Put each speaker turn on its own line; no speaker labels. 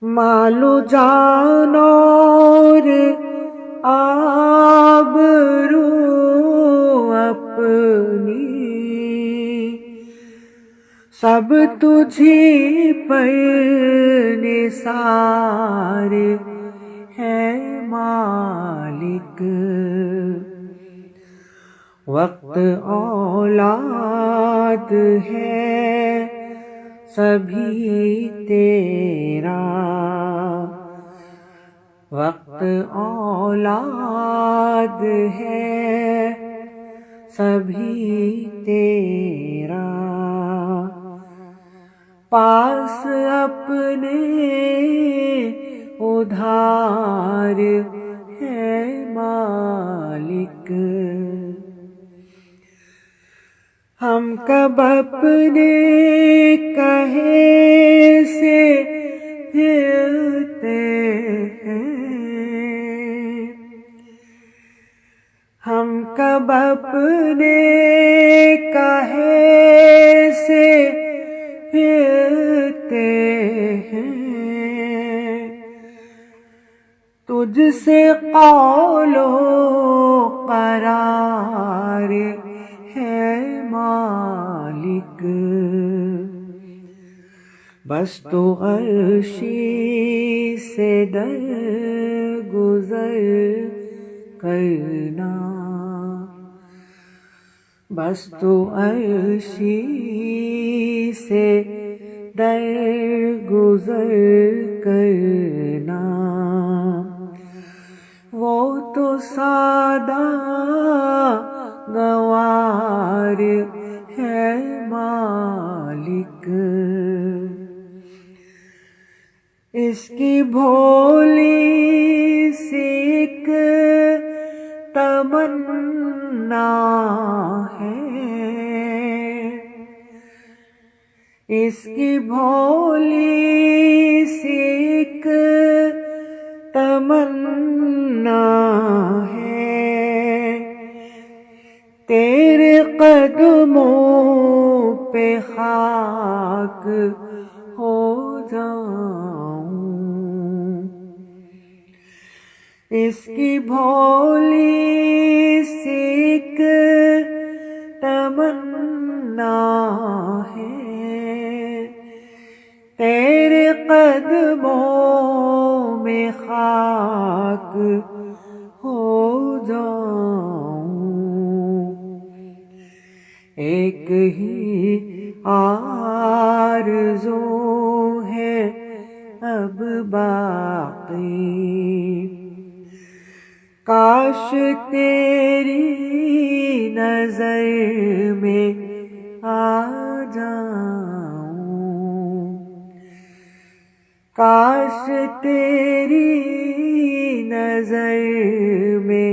مالو جان اور آبرو اپنی سب تجھی پر نثار ہے مالک. وقت اولاد ہے سبھی تیرا، وقت اولاد ہے سبھی تیرا. پاس اپنے ادھار ہے مالک. ہم کب اپنے کہے سے پھرتے ہیں، ہم کب اپنے کہے سے پھرتے ہیں. تجھ سے قول و قرار ہے مالک. بس تو عرشی سے در گزر کرنا، بس تو عرشی سے در گزر کرنا. وہ تو سادہ گوار ہے مالک. اس کی بھولی سی ایک تمنا ہے، اس کی بھولی سی ایک تمنا ہے. تیرے قدموں پہ خاک ہو جاؤں. اس کی بھولی سی ایک تمنا ہے، تیرے قدموں میں خاک ہو جاؤں. ایک ہی آرزو ہے اب باقی، کاش تیری نظر میں آ جاؤں. کاش تیری نظر میں